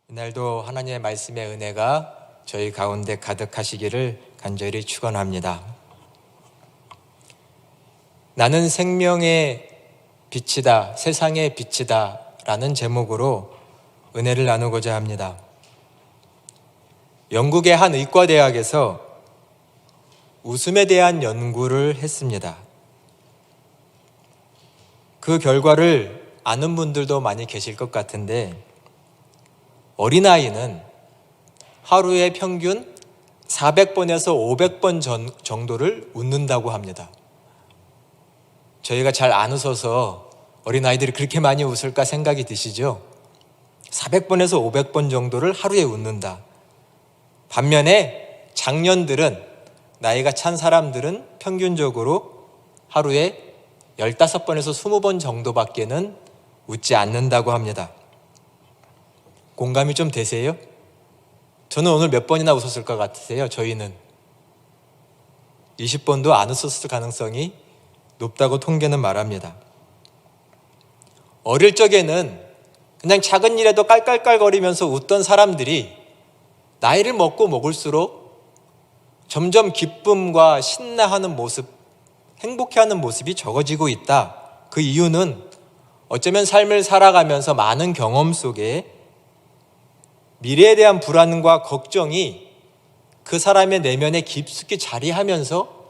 이날도 하나님의 말씀의 은혜가 저희 가운데 가득하시기를 간절히 축원합니다. 나는 생명의 빛이다, 세상의 빛이다 라는 제목으로 은혜를 나누고자 합니다. 영국의 한 의과대학에서 웃음에 대한 연구를 했습니다. 그 결과를 아는 분들도 많이 계실 것 같은데, 어린아이는 하루에 평균 400번에서 500번 정도를 웃는다고 합니다. 저희가 잘 안 웃어서 어린아이들이 그렇게 많이 웃을까 생각이 드시죠? 400번에서 500번 정도를 하루에 웃는다. 반면에 장년들은, 나이가 찬 사람들은 평균적으로 하루에 15번에서 20번 정도밖에는 웃지 않는다고 합니다. 공감이 좀 되세요? 저는 오늘 몇 번이나 웃었을 것 같으세요? 저희는 20번도 안 웃었을 가능성이 높다고 통계는 말합니다. 어릴 적에는 그냥 작은 일에도 깔깔깔거리면서 웃던 사람들이 나이를 먹고 먹을수록 점점 기쁨과 신나하는 모습, 행복해하는 모습이 적어지고 있다. 그 이유는 어쩌면 삶을 살아가면서 많은 경험 속에 미래에 대한 불안과 걱정이 그 사람의 내면에 깊숙이 자리하면서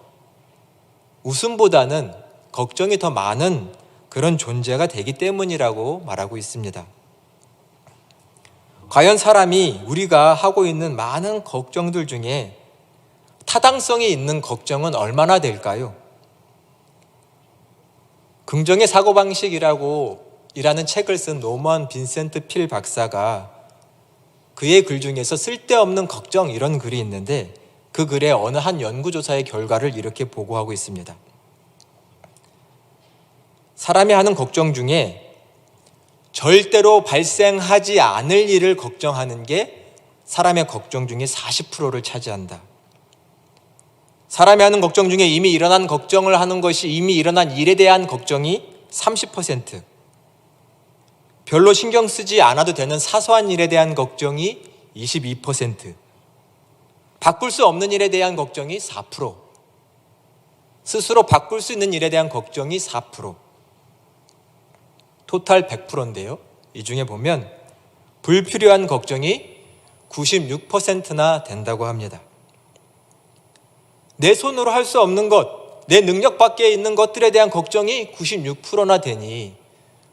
웃음보다는 걱정이 더 많은 그런 존재가 되기 때문이라고 말하고 있습니다. 과연 사람이 우리가 하고 있는 많은 걱정들 중에 타당성이 있는 걱정은 얼마나 될까요? 긍정의 사고방식이라는 책을 쓴 노먼 빈센트 필 박사가 그의 글 중에서 쓸데없는 걱정 이런 글이 있는데, 그 글에 어느 한 연구조사의 결과를 이렇게 보고하고 있습니다. 사람이 하는 걱정 중에 절대로 발생하지 않을 일을 걱정하는 게 사람의 걱정 중에 40%를 차지한다. 사람이 하는 걱정 중에 이미 일어난 걱정을 하는 것이, 이미 일어난 일에 대한 걱정이 30%, 별로 신경 쓰지 않아도 되는 사소한 일에 대한 걱정이 22%, 바꿀 수 없는 일에 대한 걱정이 4%, 스스로 바꿀 수 있는 일에 대한 걱정이 4%, 토탈 100%인데요. 이 중에 보면 불필요한 걱정이 96%나 된다고 합니다. 내 손으로 할 수 없는 것, 내 능력 밖에 있는 것들에 대한 걱정이 96%나 되니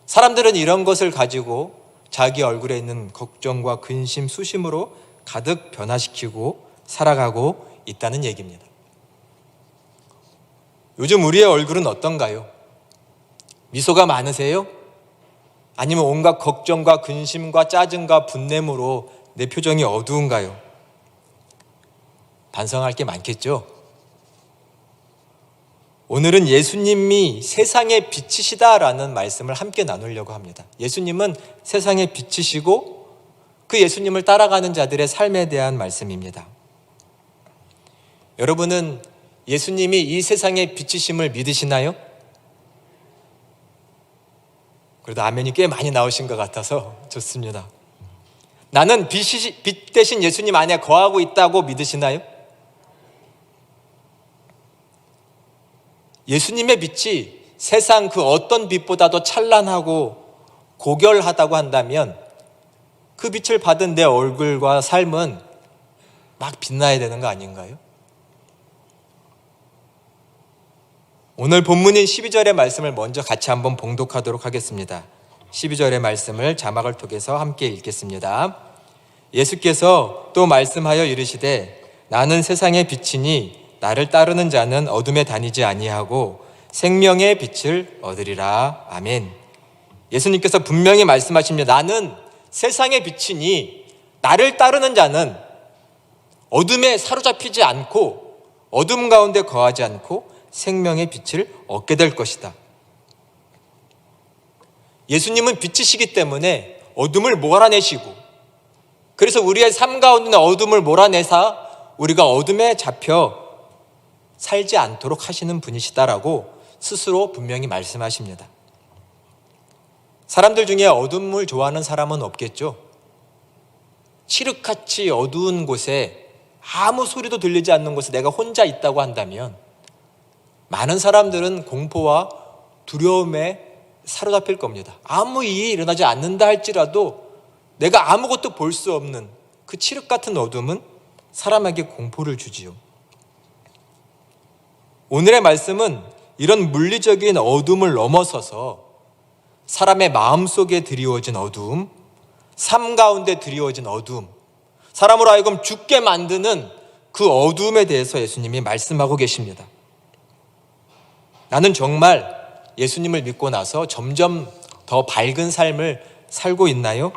사람들은 이런 것을 가지고 자기 얼굴에 있는 걱정과 근심, 수심으로 가득 변화시키고 살아가고 있다는 얘기입니다. 요즘 우리의 얼굴은 어떤가요? 미소가 많으세요? 아니면 온갖 걱정과 근심과 짜증과 분냄으로 내 표정이 어두운가요? 반성할 게 많겠죠? 오늘은 예수님이 세상의 빛이시다라는 말씀을 함께 나누려고 합니다. 예수님은 세상의 빛이시고 그 예수님을 따라가는 자들의 삶에 대한 말씀입니다. 여러분은 예수님이 이 세상의 빛이심을 믿으시나요? 그래도 아멘이 꽤 많이 나오신 것 같아서 좋습니다. 나는 빛 대신 예수님 안에 거하고 있다고 믿으시나요? 예수님의 빛이 세상 그 어떤 빛보다도 찬란하고 고결하다고 한다면 그 빛을 받은 내 얼굴과 삶은 막 빛나야 되는 거 아닌가요? 오늘 본문인 12절의 말씀을 먼저 같이 한번 봉독하도록 하겠습니다. 12절의 말씀을 자막을 통해서 함께 읽겠습니다. 예수께서 또 말씀하여 이르시되 나는 세상의 빛이니 나를 따르는 자는 어둠에 다니지 아니하고 생명의 빛을 얻으리라. 아멘. 예수님께서 분명히 말씀하십니다. 나는 세상의 빛이니 나를 따르는 자는 어둠에 사로잡히지 않고 어둠 가운데 거하지 않고 생명의 빛을 얻게 될 것이다. 예수님은 빛이시기 때문에 어둠을 몰아내시고, 그래서 우리의 삶 가운데 어둠을 몰아내사 우리가 어둠에 잡혀 살지 않도록 하시는 분이시다라고 스스로 분명히 말씀하십니다. 사람들 중에 어둠을 좋아하는 사람은 없겠죠. 칠흑같이 어두운 곳에 아무 소리도 들리지 않는 곳에 내가 혼자 있다고 한다면 많은 사람들은 공포와 두려움에 사로잡힐 겁니다. 아무 일이 일어나지 않는다 할지라도 내가 아무것도 볼 수 없는 그 칠흑 같은 어둠은 사람에게 공포를 주지요. 오늘의 말씀은 이런 물리적인 어둠을 넘어서서 사람의 마음속에 드리워진 어두움, 삶 가운데 드리워진 어두움, 사람으로 하여금 죽게 만드는 그 어두움에 대해서 예수님이 말씀하고 계십니다. 나는 정말 예수님을 믿고 나서 점점 더 밝은 삶을 살고 있나요?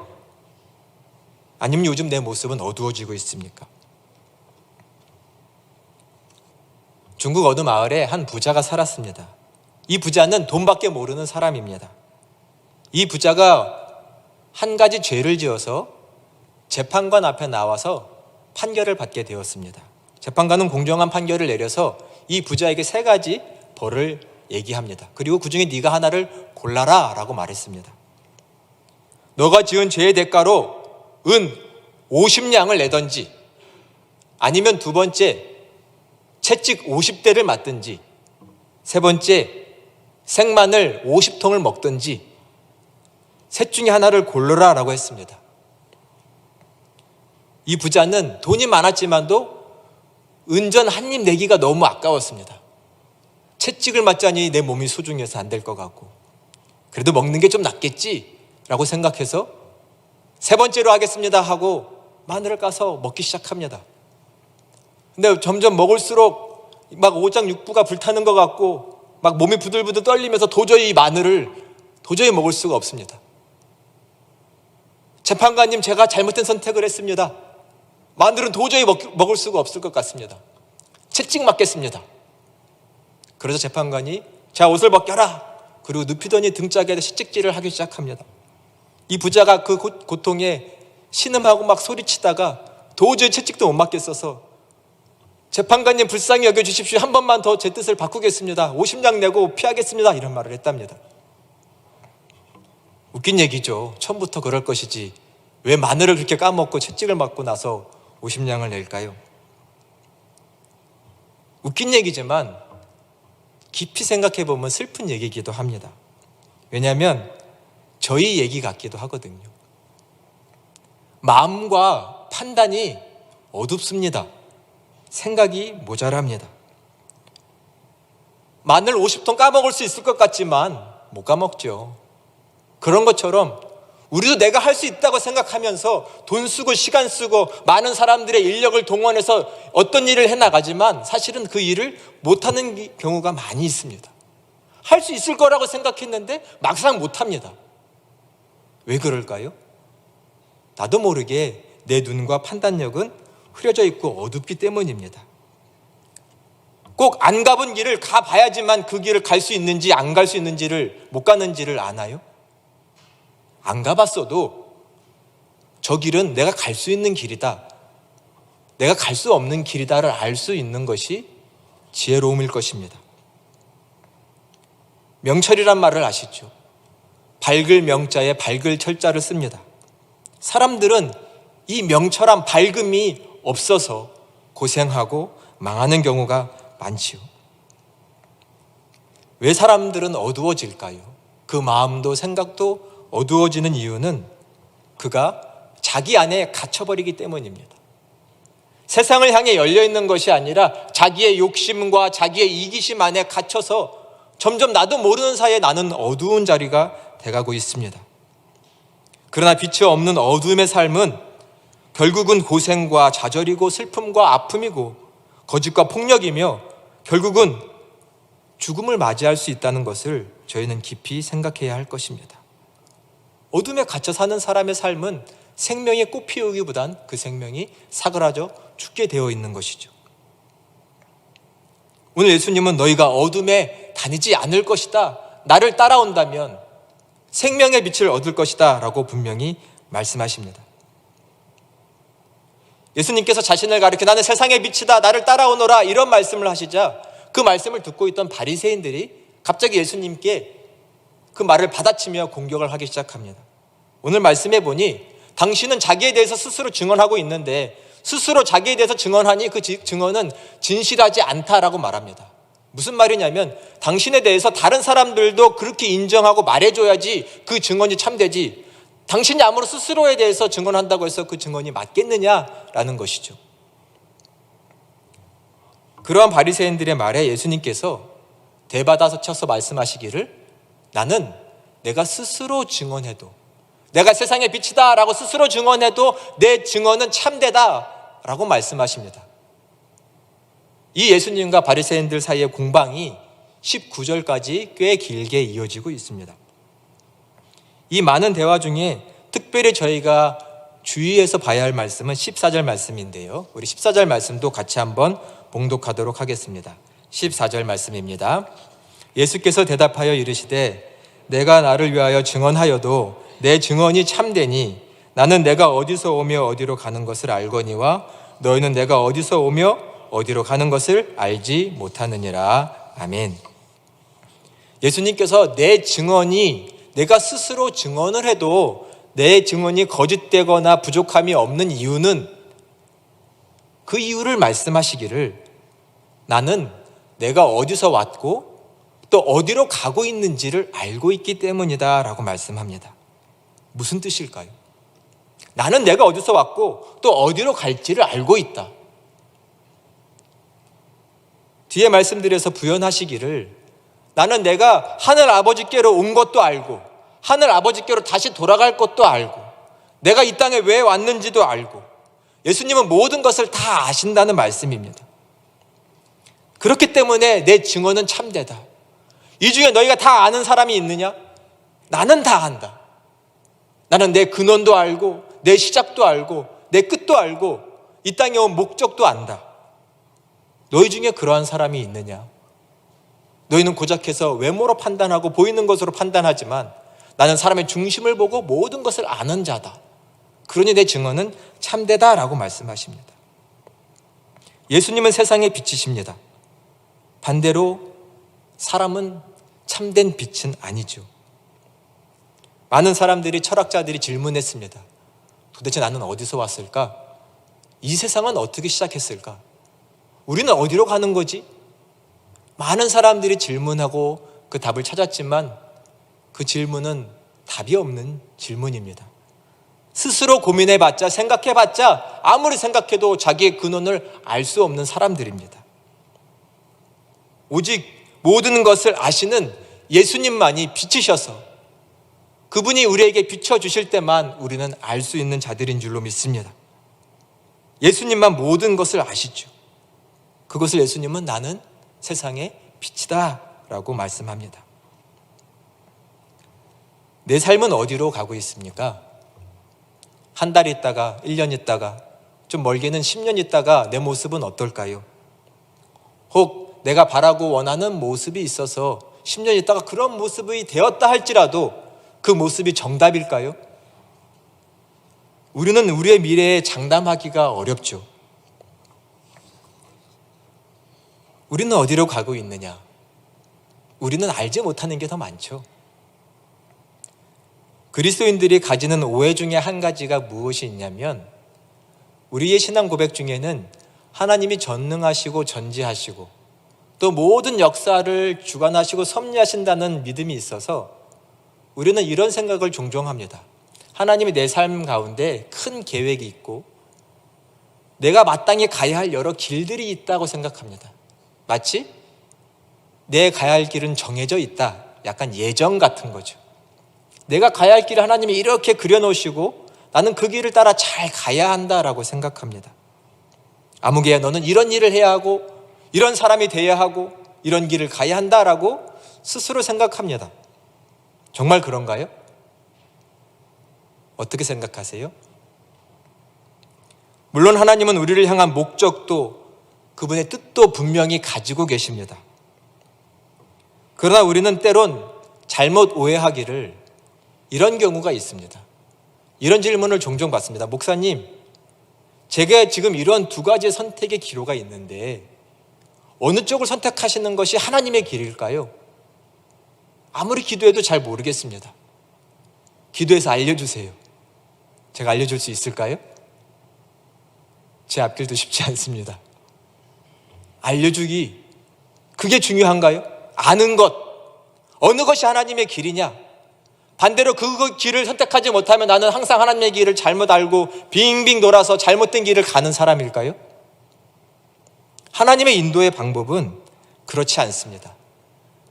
아니면 요즘 내 모습은 어두워지고 있습니까? 중국 어느 마을에 한 부자가 살았습니다. 이 부자는 돈밖에 모르는 사람입니다. 이 부자가 한 가지 죄를 지어서 재판관 앞에 나와서 판결을 받게 되었습니다. 재판관은 공정한 판결을 내려서 이 부자에게 3가지 벌을 얘기합니다. 그리고 그 중에 네가 하나를 골라라 라고 말했습니다. 너가 지은 죄의 대가로 은 50냥을 내던지, 아니면 2번째 채찍 50대를 맞든지, 3번째 생마늘 50통을 먹든지, 셋 중에 하나를 골라라 라고 했습니다. 이 부자는 돈이 많았지만도 은전 한 입 내기가 너무 아까웠습니다. 채찍을 맞자니 내 몸이 소중해서 안 될 것 같고, 그래도 먹는 게 좀 낫겠지 라고 생각해서 3번째로 하겠습니다 하고 마늘을 까서 먹기 시작합니다. 근데 점점 먹을수록 막 오장육부가 불타는 것 같고 막 몸이 부들부들 떨리면서 도저히 이 마늘을 도저히 먹을 수가 없습니다. 재판관님, 제가 잘못된 선택을 했습니다. 마늘은 도저히 먹을 수가 없을 것 같습니다. 채찍 맞겠습니다. 그래서 재판관이 자, 옷을 벗겨라. 그리고 눕히더니 등짝에 채찍질을 하기 시작합니다. 이 부자가 그 고통에 신음하고 막 소리치다가 도저히 채찍도 못 맞겠어서 재판관님, 불쌍히 여겨주십시오. 한 번만 더 제 뜻을 바꾸겠습니다. 50냥 내고 피하겠습니다. 이런 말을 했답니다. 웃긴 얘기죠. 처음부터 그럴 것이지 왜 마늘을 그렇게 까먹고 채찍을 맞고 나서 50냥을 낼까요? 웃긴 얘기지만 깊이 생각해 보면 슬픈 얘기이기도 합니다. 왜냐하면 저희 얘기 같기도 하거든요. 마음과 판단이 어둡습니다. 생각이 모자랍니다. 마늘 50통 까먹을 수 있을 것 같지만 못 까먹죠. 그런 것처럼 우리도 내가 할 수 있다고 생각하면서 돈 쓰고 시간 쓰고 많은 사람들의 인력을 동원해서 어떤 일을 해나가지만 사실은 그 일을 못하는 경우가 많이 있습니다. 할 수 있을 거라고 생각했는데 막상 못합니다. 왜 그럴까요? 나도 모르게 내 눈과 판단력은 흐려져 있고 어둡기 때문입니다. 꼭 안 가본 길을 가봐야지만 그 길을 갈 수 있는지 안 갈 수 있는지를 못 가는지를 아나요? 안 가봤어도 저 길은 내가 갈 수 있는 길이다, 내가 갈 수 없는 길이다를 알 수 있는 것이 지혜로움일 것입니다. 명철이란 말을 아시죠? 밝을 명자에 밝을 철자를 씁니다. 사람들은 이 명철한 밝음이 없어서 고생하고 망하는 경우가 많지요. 왜 사람들은 어두워질까요? 그 마음도 생각도 어두워지는 이유는 그가 자기 안에 갇혀버리기 때문입니다. 세상을 향해 열려있는 것이 아니라 자기의 욕심과 자기의 이기심 안에 갇혀서 점점 나도 모르는 사이에 나는 어두운 자리가 돼가고 있습니다. 그러나 빛이 없는 어두움의 삶은 결국은 고생과 좌절이고 슬픔과 아픔이고 거짓과 폭력이며 결국은 죽음을 맞이할 수 있다는 것을 저희는 깊이 생각해야 할 것입니다. 어둠에 갇혀 사는 사람의 삶은 생명의 꽃 피우기보단 그 생명이 사그라져 죽게 되어 있는 것이죠. 오늘 예수님은 너희가 어둠에 다니지 않을 것이다, 나를 따라온다면 생명의 빛을 얻을 것이다 라고 분명히 말씀하십니다. 예수님께서 자신을 가리켜 나는 세상의 빛이다, 나를 따라오너라 이런 말씀을 하시자 그 말씀을 듣고 있던 바리새인들이 갑자기 예수님께 그 말을 받아치며 공격을 하기 시작합니다. 오늘 말씀해 보니 당신은 자기에 대해서 스스로 증언하고 있는데 스스로 자기에 대해서 증언하니 그 증언은 진실하지 않다라고 말합니다. 무슨 말이냐면 당신에 대해서 다른 사람들도 그렇게 인정하고 말해줘야지 그 증언이 참되지, 당신이 아무리 스스로에 대해서 증언한다고 해서 그 증언이 맞겠느냐라는 것이죠. 그러한 바리새인들의 말에 예수님께서 대받아서 쳐서 말씀하시기를, 나는 내가 스스로 증언해도, 내가 세상의 빛이다 라고 스스로 증언해도 내 증언은 참되다 라고 말씀하십니다. 이 예수님과 바리새인들 사이의 공방이 19절까지 꽤 길게 이어지고 있습니다. 이 많은 대화 중에 특별히 저희가 주의해서 봐야 할 말씀은 14절 말씀인데요, 우리 14절 말씀도 같이 한번 봉독하도록 하겠습니다. 14절 말씀입니다. 예수께서 대답하여 이르시되 내가 나를 위하여 증언하여도 내 증언이 참되니 나는 내가 어디서 오며 어디로 가는 것을 알거니와 너희는 내가 어디서 오며 어디로 가는 것을 알지 못하느니라. 아멘. 예수님께서 내 증언이, 내가 스스로 증언을 해도 내 증언이 거짓되거나 부족함이 없는 이유는, 그 이유를 말씀하시기를, 나는 내가 어디서 왔고 또 어디로 가고 있는지를 알고 있기 때문이다 라고 말씀합니다. 무슨 뜻일까요? 나는 내가 어디서 왔고 또 어디로 갈지를 알고 있다. 뒤에 말씀드려서 부연하시기를, 나는 내가 하늘 아버지께로 온 것도 알고 하늘 아버지께로 다시 돌아갈 것도 알고 내가 이 땅에 왜 왔는지도 알고, 예수님은 모든 것을 다 아신다는 말씀입니다. 그렇기 때문에 내 증언은 참되다. 이 중에 너희가 다 아는 사람이 있느냐? 나는 다 안다. 나는 내 근원도 알고 내 시작도 알고 내 끝도 알고 이 땅에 온 목적도 안다. 너희 중에 그러한 사람이 있느냐? 너희는 고작해서 외모로 판단하고 보이는 것으로 판단하지만 나는 사람의 중심을 보고 모든 것을 아는 자다. 그러니 내 증언은 참되다라고 말씀하십니다. 예수님은 세상의 빛이십니다. 반대로 사람은 참된 빛은 아니죠. 많은 사람들이, 철학자들이 질문했습니다. 도대체 나는 어디서 왔을까? 이 세상은 어떻게 시작했을까? 우리는 어디로 가는 거지? 많은 사람들이 질문하고 그 답을 찾았지만 그 질문은 답이 없는 질문입니다. 스스로 고민해봤자, 생각해봤자 아무리 생각해도 자기의 근원을 알 수 없는 사람들입니다. 오직 모든 것을 아시는 예수님만이 빛이셔서 그분이 우리에게 비춰주실 때만 우리는 알 수 있는 자들인 줄로 믿습니다. 예수님만 모든 것을 아시죠. 그것을 예수님은 나는 세상의 빛이다 라고 말씀합니다. 내 삶은 어디로 가고 있습니까? 한 달 있다가 1년 있다가 좀 멀게는 10년 있다가 내 모습은 어떨까요? 혹 내가 바라고 원하는 모습이 있어서 10년 있다가 그런 모습이 되었다 할지라도 그 모습이 정답일까요? 우리는 우리의 미래에 장담하기가 어렵죠. 우리는 어디로 가고 있느냐? 우리는 알지 못하는 게 더 많죠. 그리스도인들이 가지는 오해 중에 한 가지가 무엇이 있냐면, 우리의 신앙 고백 중에는 하나님이 전능하시고 전지하시고 또 모든 역사를 주관하시고 섭리하신다는 믿음이 있어서 우리는 이런 생각을 종종 합니다. 하나님이 내 삶 가운데 큰 계획이 있고 내가 마땅히 가야 할 여러 길들이 있다고 생각합니다. 마치 내 가야 할 길은 정해져 있다, 약간 예정 같은 거죠. 내가 가야 할 길을 하나님이 이렇게 그려놓으시고 나는 그 길을 따라 잘 가야 한다라고 생각합니다. 아무개야 너는 이런 일을 해야 하고 이런 사람이 돼야 하고 이런 길을 가야 한다라고 스스로 생각합니다. 정말 그런가요? 어떻게 생각하세요? 물론 하나님은 우리를 향한 목적도 그분의 뜻도 분명히 가지고 계십니다. 그러나 우리는 때론 잘못 오해하기를 이런 경우가 있습니다. 이런 질문을 종종 받습니다. 목사님, 제가 지금 이런 두 가지 선택의 기로가 있는데 어느 쪽을 선택하시는 것이 하나님의 길일까요? 아무리 기도해도 잘 모르겠습니다. 기도해서 알려주세요. 제가 알려줄 수 있을까요? 제 앞길도 쉽지 않습니다. 알려주기, 그게 중요한가요? 아는 것, 어느 것이 하나님의 길이냐? 반대로 그 길을 선택하지 못하면 나는 항상 하나님의 길을 잘못 알고 빙빙 돌아서 잘못된 길을 가는 사람일까요? 하나님의 인도의 방법은 그렇지 않습니다.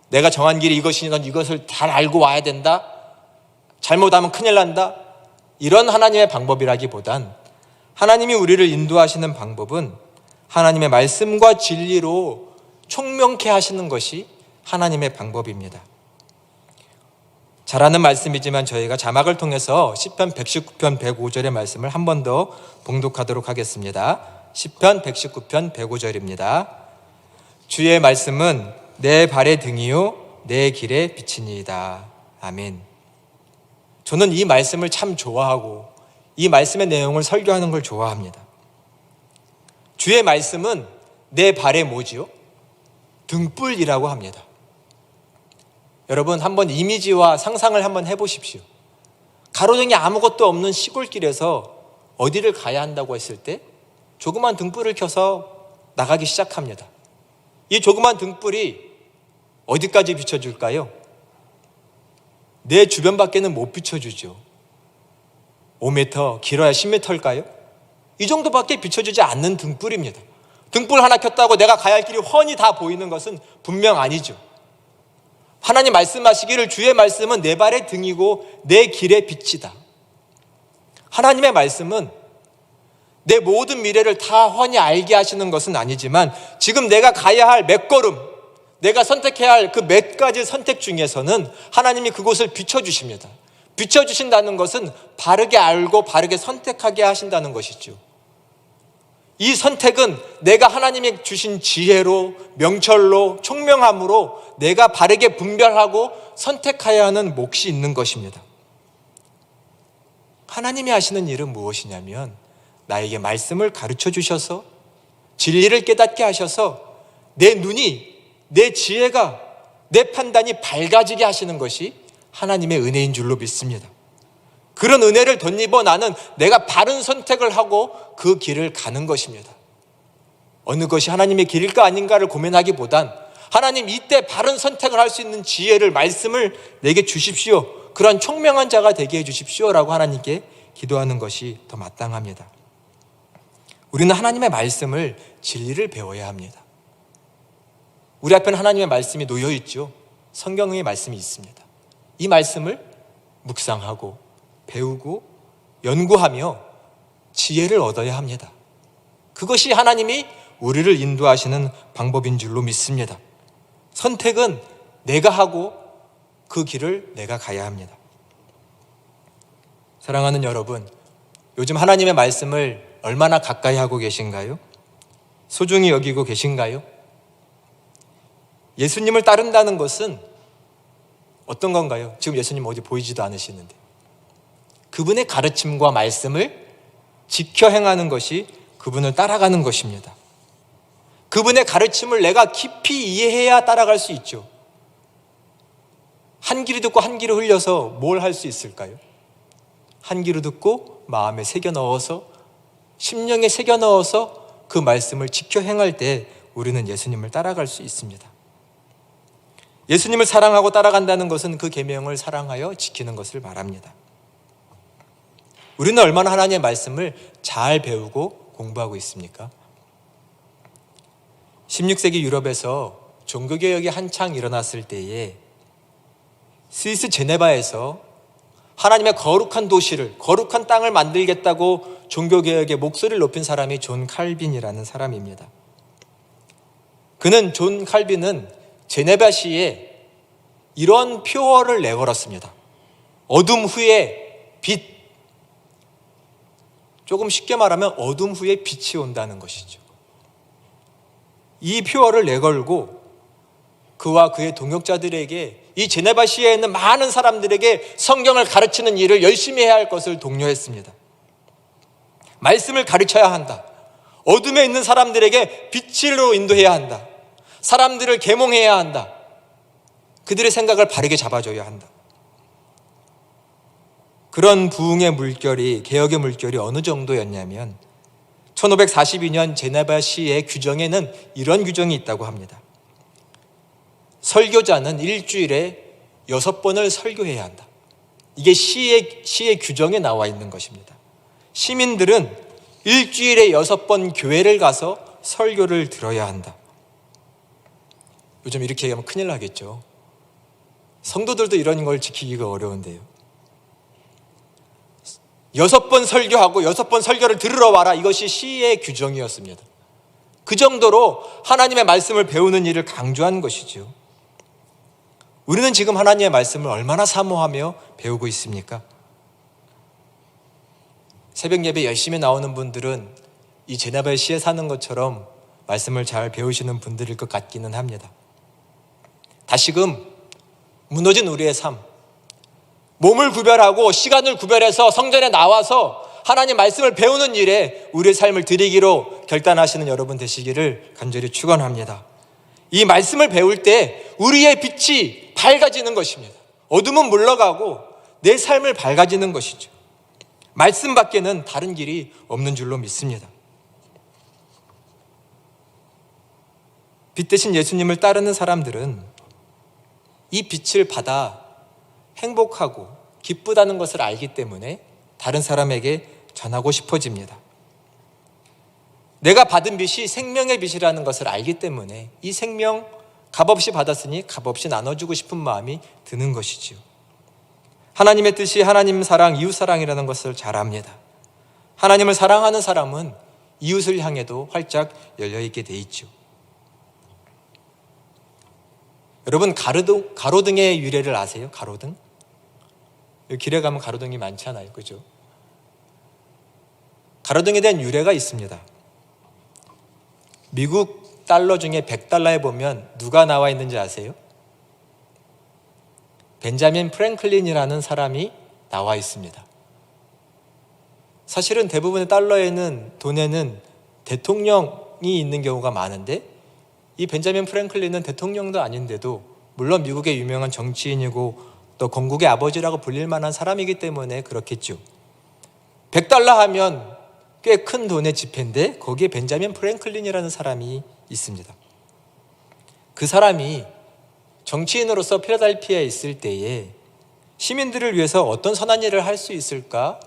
내가 정한 길이 이것이니 넌 이것을 잘 알고 와야 된다, 잘못하면 큰일 난다, 이런 하나님의 방법이라기보단 하나님이 우리를 인도하시는 방법은 하나님의 말씀과 진리로 총명케 하시는 것이 하나님의 방법입니다. 잘 아는 말씀이지만 저희가 자막을 통해서 시편 119편 105절의 말씀을 한 번 더 봉독하도록 하겠습니다. 시편 119편 105절입니다. 주의 말씀은 내 발의 등이요 내 길의 빛이니이다. 아멘. 저는 이 말씀을 참 좋아하고 이 말씀의 내용을 설교하는 걸 좋아합니다. 주의 말씀은 내 발의 뭐지요? 등불이라고 합니다. 여러분, 한번 이미지와 상상을 한번 해보십시오. 가로등이 아무것도 없는 시골길에서 어디를 가야 한다고 했을 때 조그만 등불을 켜서 나가기 시작합니다. 이 조그만 등불이 어디까지 비춰줄까요? 내 주변밖에는 못 비춰주죠. 5m, 길어야 10m일까요? 이 정도밖에 비춰주지 않는 등불입니다. 등불 하나 켰다고 내가 가야 할 길이 훤히 다 보이는 것은 분명 아니죠. 하나님 말씀하시기를 주의 말씀은 내 발의 등이고 내 길의 빛이다. 하나님의 말씀은 내 모든 미래를 다 훤히 알게 하시는 것은 아니지만 지금 내가 가야 할 몇 걸음, 내가 선택해야 할 그 몇 가지 선택 중에서는 하나님이 그곳을 비춰주십니다. 비춰주신다는 것은 바르게 알고 바르게 선택하게 하신다는 것이죠. 이 선택은 내가 하나님이 주신 지혜로, 명철로, 총명함으로 내가 바르게 분별하고 선택해야 하는 몫이 있는 것입니다. 하나님이 하시는 일은 무엇이냐면 나에게 말씀을 가르쳐 주셔서 진리를 깨닫게 하셔서 내 눈이, 내 지혜가, 내 판단이 밝아지게 하시는 것이 하나님의 은혜인 줄로 믿습니다. 그런 은혜를 덧입어 나는 내가 바른 선택을 하고 그 길을 가는 것입니다. 어느 것이 하나님의 길일까 아닌가를 고민하기보단 하나님 이때 바른 선택을 할 수 있는 지혜를, 말씀을 내게 주십시오. 그런 총명한 자가 되게 해 주십시오라고 하나님께 기도하는 것이 더 마땅합니다. 우리는 하나님의 말씀을, 진리를 배워야 합니다. 우리 앞에는 하나님의 말씀이 놓여 있죠. 성경의 말씀이 있습니다. 이 말씀을 묵상하고 배우고 연구하며 지혜를 얻어야 합니다. 그것이 하나님이 우리를 인도하시는 방법인 줄로 믿습니다. 선택은 내가 하고 그 길을 내가 가야 합니다. 사랑하는 여러분, 요즘 하나님의 말씀을 얼마나 가까이 하고 계신가요? 소중히 여기고 계신가요? 예수님을 따른다는 것은 어떤 건가요? 지금 예수님 어디 보이지도 않으시는데 그분의 가르침과 말씀을 지켜 행하는 것이 그분을 따라가는 것입니다. 그분의 가르침을 내가 깊이 이해해야 따라갈 수 있죠. 한 귀로 듣고 한 귀로 흘려서 뭘 할 수 있을까요? 한 귀로 듣고 마음에 새겨 넣어서, 심령에 새겨 넣어서 그 말씀을 지켜 행할 때 우리는 예수님을 따라갈 수 있습니다. 예수님을 사랑하고 따라간다는 것은 그 계명을 사랑하여 지키는 것을 말합니다. 우리는 얼마나 하나님의 말씀을 잘 배우고 공부하고 있습니까? 16세기 유럽에서 종교개혁이 한창 일어났을 때에 스위스 제네바에서 하나님의 거룩한 도시를, 거룩한 땅을 만들겠다고 종교개혁의 목소리를 높인 사람이 존 칼빈이라는 사람입니다. 존 칼빈은 제네바시에 이런 표어를 내걸었습니다. 어둠 후에 빛. 조금 쉽게 말하면 어둠 후에 빛이 온다는 것이죠. 이 표어를 내걸고 그와 그의 동역자들에게, 이 제네바시에 있는 많은 사람들에게 성경을 가르치는 일을 열심히 해야 할 것을 독려했습니다. 말씀을 가르쳐야 한다. 어둠에 있는 사람들에게 빛으로 인도해야 한다. 사람들을 계몽해야 한다. 그들의 생각을 바르게 잡아줘야 한다. 그런 부흥의 물결이, 개혁의 물결이 어느 정도였냐면 1542년 제네바 시의 규정에는 이런 규정이 있다고 합니다. 설교자는 일주일에 6번을 설교해야 한다. 이게 시의 규정에 나와 있는 것입니다. 시민들은 일주일에 6번 교회를 가서 설교를 들어야 한다. 요즘 이렇게 얘기하면 큰일 나겠죠. 성도들도 이런 걸 지키기가 어려운데요. 6번 설교하고 6번 설교를 들으러 와라. 이것이 시의 규정이었습니다. 그 정도로 하나님의 말씀을 배우는 일을 강조한 것이죠. 우리는 지금 하나님의 말씀을 얼마나 사모하며 배우고 있습니까? 새벽 예배 열심히 나오는 분들은 이 제네바의 시에 사는 것처럼 말씀을 잘 배우시는 분들일 것 같기는 합니다. 다시금 무너진 우리의 삶, 몸을 구별하고 시간을 구별해서 성전에 나와서 하나님 말씀을 배우는 일에 우리의 삶을 드리기로 결단하시는 여러분 되시기를 간절히 축원합니다. 이 말씀을 배울 때 우리의 빛이 밝아지는 것입니다. 어둠은 물러가고 내 삶을 밝아지는 것이죠. 말씀 밖에는 다른 길이 없는 줄로 믿습니다. 빛 대신 예수님을 따르는 사람들은 이 빛을 받아 행복하고 기쁘다는 것을 알기 때문에 다른 사람에게 전하고 싶어집니다. 내가 받은 빛이 생명의 빛이라는 것을 알기 때문에 이 생명 값없이 받았으니 값없이 나눠주고 싶은 마음이 드는 것이지요. 하나님의 뜻이 하나님 사랑, 이웃 사랑이라는 것을 잘 압니다. 하나님을 사랑하는 사람은 이웃을 향해도 활짝 열려있게 돼 있죠. 여러분 가로등의 유래를 아세요? 가로등? 길에 가면 가로등이 많잖아요. 그죠? 가로등에 대한 유래가 있습니다. 미국 달러 중에 100달러에 보면 누가 나와 있는지 아세요? 벤자민 프랭클린이라는 사람이 나와 있습니다. 사실은 대부분의 달러에는, 돈에는 대통령이 있는 경우가 많은데 이 벤자민 프랭클린은 대통령도 아닌데도 물론 미국의 유명한 정치인이고 또 건국의 아버지라고 불릴 만한 사람이기 때문에 그렇겠죠. 100달러 하면 꽤 큰 돈의 지폐인데 거기에 벤자민 프랭클린이라는 사람이 있습니다. 그 사람이 정치인으로서 필라델피아에 있을 때에 시민들을 위해서 어떤 선한 일을 할 수 있을까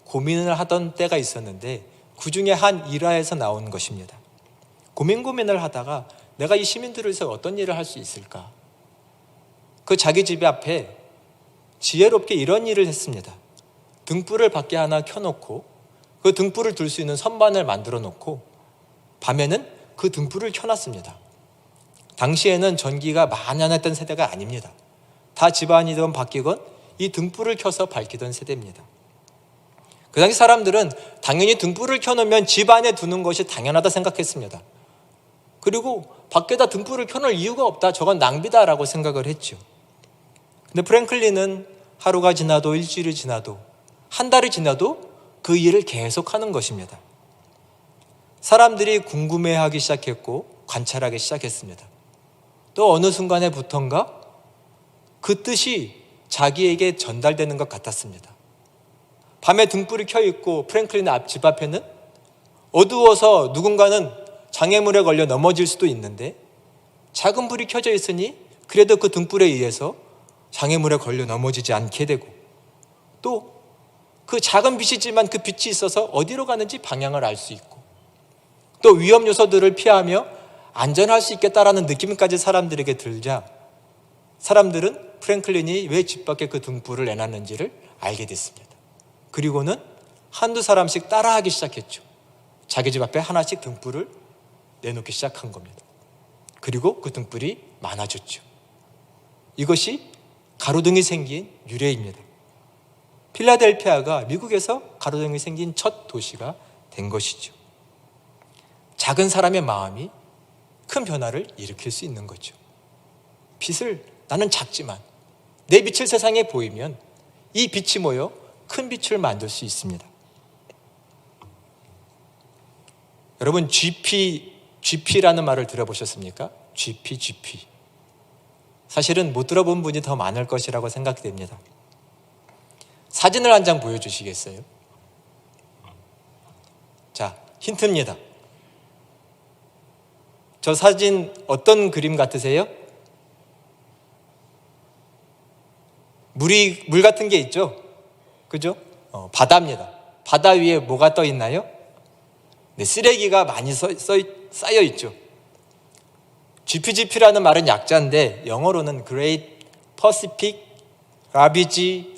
고민을 하던 때가 있었는데 그 중에 한 일화에서 나온 것입니다. 고민을 하다가 내가 이 시민들을 위해서 어떤 일을 할 수 있을까? 그 자기 집 앞에 지혜롭게 이런 일을 했습니다. 등불을 밖에 하나 켜놓고 그 등불을 둘 수 있는 선반을 만들어 놓고 밤에는 그 등불을 켜놨습니다. 당시에는 전기가 만연했던 세대가 아닙니다. 다 집안이든 바뀌건 이 등불을 켜서 밝히던 세대입니다. 그 당시 사람들은 당연히 등불을 켜놓으면 집 안에 두는 것이 당연하다 생각했습니다. 그리고 밖에다 등불을 켜놓을 이유가 없다, 저건 낭비다라고 생각을 했죠. 근데 프랭클린은 하루가 지나도 일주일이 지나도 한 달이 지나도 그 일을 계속하는 것입니다. 사람들이 궁금해하기 시작했고 관찰하기 시작했습니다. 또 어느 순간에부턴가 그 뜻이 자기에게 전달되는 것 같았습니다. 밤에 등불이 켜있고 프랭클린 집 앞에는 어두워서 누군가는 장애물에 걸려 넘어질 수도 있는데 작은 불이 켜져 있으니 그래도 그 등불에 의해서 장애물에 걸려 넘어지지 않게 되고 또 그 작은 빛이지만 그 빛이 있어서 어디로 가는지 방향을 알 수 있고 또 위험 요소들을 피하며 안전할 수 있겠다라는 느낌까지 사람들에게 들자 사람들은 프랭클린이 왜 집 밖에 그 등불을 내놨는지를 알게 됐습니다. 그리고는 한두 사람씩 따라하기 시작했죠. 자기 집 앞에 하나씩 등불을 내놓기 시작한 겁니다. 그리고 그 등불이 많아졌죠. 이것이 가로등이 생긴 유래입니다. 필라델피아가 미국에서 가로등이 생긴 첫 도시가 된 것이죠. 작은 사람의 마음이 큰 변화를 일으킬 수 있는 거죠. 빛을, 나는 작지만 내 빛을 세상에 보이면 이 빛이 모여 큰 빛을 만들 수 있습니다. 여러분 GP라는 말을 들어보셨습니까? GP. 사실은 못 들어본 분이 더 많을 것이라고 생각됩니다. 사진을 한 장 보여주시겠어요? 자, 힌트입니다. 저 사진 어떤 그림 같으세요? 물 같은 게 있죠? 그죠? 바다입니다. 바다 위에 뭐가 떠 있나요? 네, 쓰레기가 많이 쌓여 있죠. GPGP라는 말은 약자인데 영어로는 Great Pacific Garbage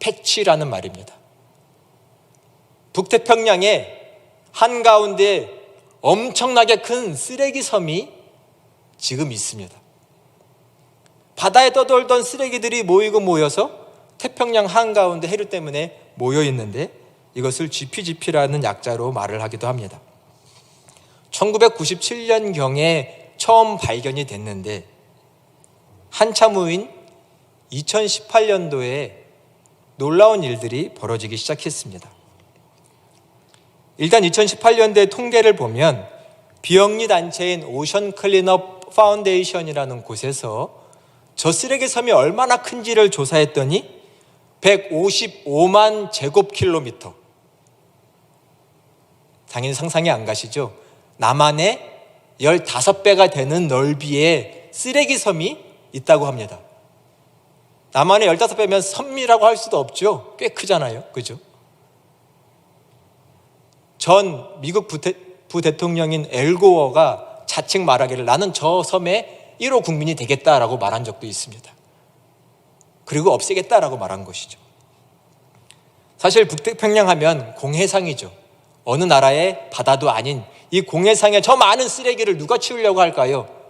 Patch라는 말입니다. 북태평양의 한가운데 엄청나게 큰 쓰레기 섬이 지금 있습니다. 바다에 떠돌던 쓰레기들이 모여서 태평양 한가운데 해류 때문에 모여 있는데 이것을 GPGP라는 약자로 말을 하기도 합니다. 1997년경에 처음 발견이 됐는데 한참 후인 2018년도에 놀라운 일들이 벌어지기 시작했습니다. 일단 2018년도의 통계를 보면 비영리 단체인 오션 클린업 파운데이션이라는 곳에서 저 쓰레기 섬이 얼마나 큰지를 조사했더니 155만 제곱킬로미터. 당연히 상상이 안 가시죠? 남한의 15배가 되는 넓이의 쓰레기 섬이 있다고 합니다. 남한의 15배면 섬이라고 할 수도 없죠. 꽤 크잖아요. 그죠? 전 미국 부대통령인 엘고어가 자칭 말하기를 나는 저 섬의 1호 국민이 되겠다라고 말한 적도 있습니다. 그리고 없애겠다라고 말한 것이죠. 사실 북태평양 하면 공해상이죠. 어느 나라의 바다도 아닌 이 공해상에 저 많은 쓰레기를 누가 치우려고 할까요?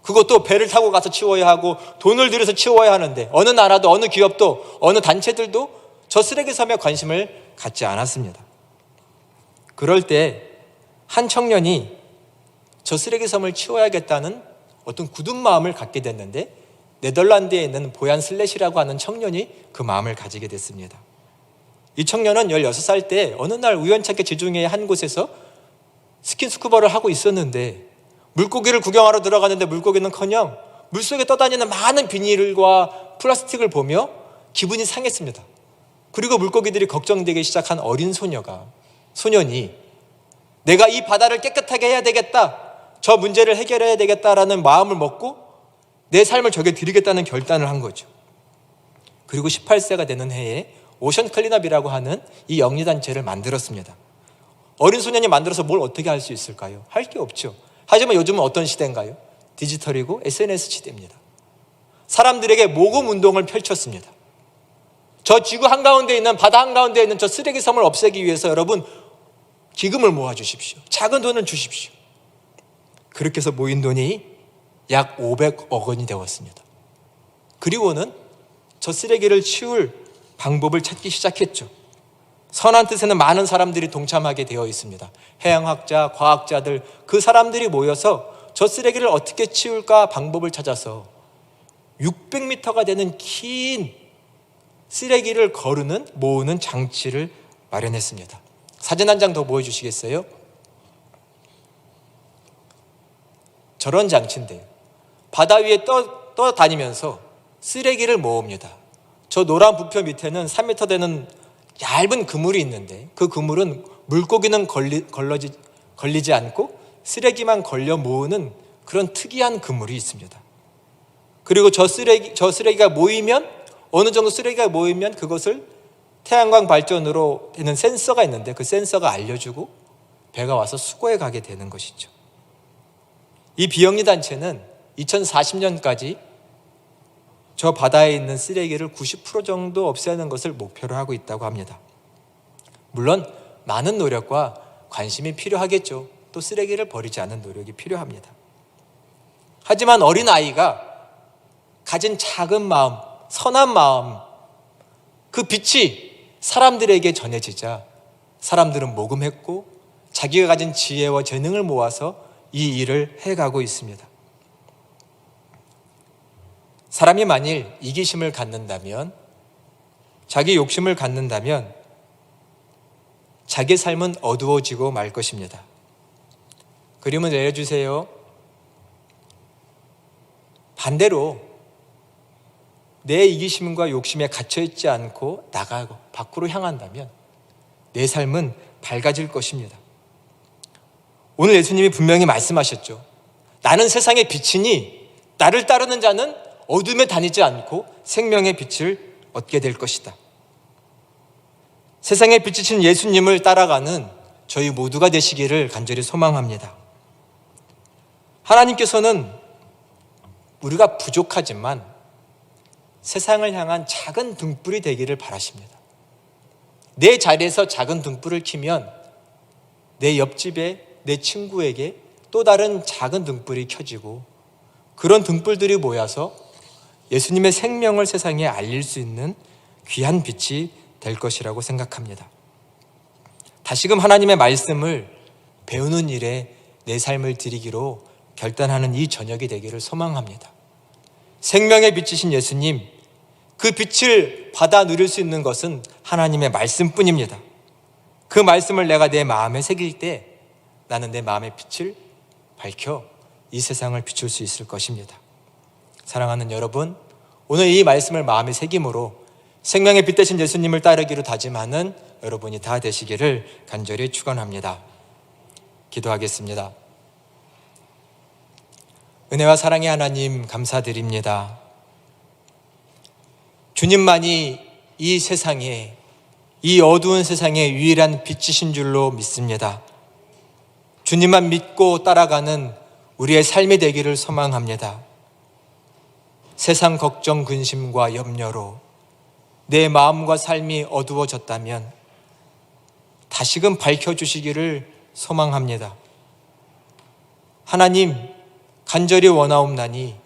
그것도 배를 타고 가서 치워야 하고 돈을 들여서 치워야 하는데 어느 나라도 어느 기업도 어느 단체들도 저 쓰레기 섬에 관심을 갖지 않았습니다. 그럴 때 한 청년이 저 쓰레기 섬을 치워야겠다는 어떤 굳은 마음을 갖게 됐는데 네덜란드에 있는 보얀 슬렛이라고 하는 청년이 그 마음을 가지게 됐습니다. 이 청년은 16살 때 어느 날 우연찮게 지중해 한 곳에서 스킨스쿠버를 하고 있었는데 물고기를 구경하러 들어갔는데 물고기는커녕 물속에 떠다니는 많은 비닐과 플라스틱을 보며 기분이 상했습니다. 그리고 물고기들이 걱정되기 시작한 어린 소년이 내가 이 바다를 깨끗하게 해야 되겠다, 저 문제를 해결해야 되겠다라는 마음을 먹고 내 삶을 저게 드리겠다는 결단을 한 거죠. 그리고 18세가 되는 해에 오션 클린업이라고 하는 이 영리단체를 만들었습니다. 어린 소년이 만들어서 뭘 어떻게 할 수 있을까요? 할 게 없죠. 하지만 요즘은 어떤 시대인가요? 디지털이고 SNS 시대입니다. 사람들에게 모금 운동을 펼쳤습니다. 저 지구 한가운데 있는, 바다 한가운데 있는 저 쓰레기 섬을 없애기 위해서 여러분 기금을 모아주십시오. 작은 돈을 주십시오. 그렇게 해서 모인 돈이 약 500억 원이 되었습니다. 그리고는 저 쓰레기를 치울 방법을 찾기 시작했죠. 선한 뜻에는 많은 사람들이 동참하게 되어 있습니다. 해양학자, 과학자들, 그 사람들이 모여서 저 쓰레기를 어떻게 치울까 방법을 찾아서 600m가 되는 긴 쓰레기를 모으는 장치를 마련했습니다. 사진 한 장 더 보여주시겠어요? 저런 장치인데요. 바다 위에 떠다니면서 쓰레기를 모읍니다. 저 노란 부표 밑에는 3m 되는 얇은 그물이 있는데 그 그물은 물고기는 걸리지 않고 쓰레기만 걸려 모으는 그런 특이한 그물이 있습니다. 그리고 저 쓰레기가 모이면, 어느 정도 쓰레기가 모이면 그것을 태양광 발전으로 되는 센서가 있는데 그 센서가 알려주고 배가 와서 수거해 가게 되는 것이죠. 이 비영리 단체는 2040년까지 저 바다에 있는 쓰레기를 90% 정도 없애는 것을 목표로 하고 있다고 합니다. 물론 많은 노력과 관심이 필요하겠죠. 또 쓰레기를 버리지 않는 노력이 필요합니다. 하지만 어린아이가 가진 작은 마음, 선한 마음, 그 빛이 사람들에게 전해지자 사람들은 모금했고 자기가 가진 지혜와 재능을 모아서 이 일을 해가고 있습니다. 사람이 만일 이기심을 갖는다면, 자기 욕심을 갖는다면 자기 삶은 어두워지고 말 것입니다. 그림을 내려주세요. 반대로 내 이기심과 욕심에 갇혀있지 않고 나가고 밖으로 향한다면 내 삶은 밝아질 것입니다. 오늘 예수님이 분명히 말씀하셨죠. 나는 세상의 빛이니 나를 따르는 자는 어둠에 다니지 않고 생명의 빛을 얻게 될 것이다. 세상의 빛이신 예수님을 따라가는 저희 모두가 되시기를 간절히 소망합니다. 하나님께서는 우리가 부족하지만 세상을 향한 작은 등불이 되기를 바라십니다. 내 자리에서 작은 등불을 켜면 내 옆집에 내 친구에게 또 다른 작은 등불이 켜지고 그런 등불들이 모여서 예수님의 생명을 세상에 알릴 수 있는 귀한 빛이 될 것이라고 생각합니다. 다시금 하나님의 말씀을 배우는 일에 내 삶을 드리기로 결단하는 이 저녁이 되기를 소망합니다. 생명의 빛이신 예수님, 그 빛을 받아 누릴 수 있는 것은 하나님의 말씀뿐입니다. 그 말씀을 내가 내 마음에 새길 때 나는 내 마음의 빛을 밝혀 이 세상을 비출 수 있을 것입니다. 사랑하는 여러분, 오늘 이 말씀을 마음에 새김으로 생명의 빛 되신 예수님을 따르기로 다짐하는 여러분이 다 되시기를 간절히 축원합니다. 기도하겠습니다. 은혜와 사랑의 하나님, 감사드립니다. 주님만이 이 세상에, 이 어두운 세상에 유일한 빛이신 줄로 믿습니다. 주님만 믿고 따라가는 우리의 삶이 되기를 소망합니다. 세상 걱정, 근심과 염려로 내 마음과 삶이 어두워졌다면 다시금 밝혀주시기를 소망합니다. 하나님, 간절히 원하옵나니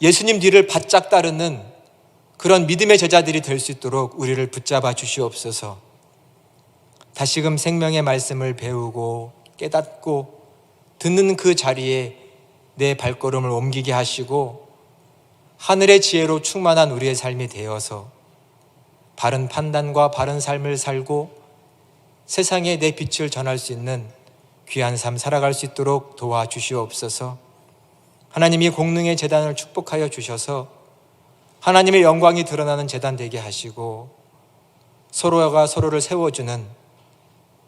예수님 뒤를 바짝 따르는 그런 믿음의 제자들이 될 수 있도록 우리를 붙잡아 주시옵소서. 다시금 생명의 말씀을 배우고 깨닫고 듣는 그 자리에 내 발걸음을 옮기게 하시고 하늘의 지혜로 충만한 우리의 삶이 되어서 바른 판단과 바른 삶을 살고 세상에 내 빛을 전할 수 있는 귀한 삶 살아갈 수 있도록 도와주시옵소서. 하나님이 공능의 제단을 축복하여 주셔서 하나님의 영광이 드러나는 제단 되게 하시고 서로가 서로를 세워주는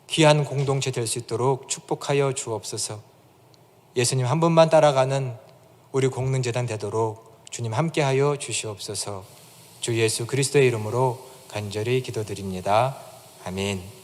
귀한 공동체 될 수 있도록 축복하여 주옵소서. 예수님 한 분만 따라가는 우리 공능제단 되도록 주님 함께하여 주시옵소서. 주 예수 그리스도의 이름으로 간절히 기도드립니다. 아멘.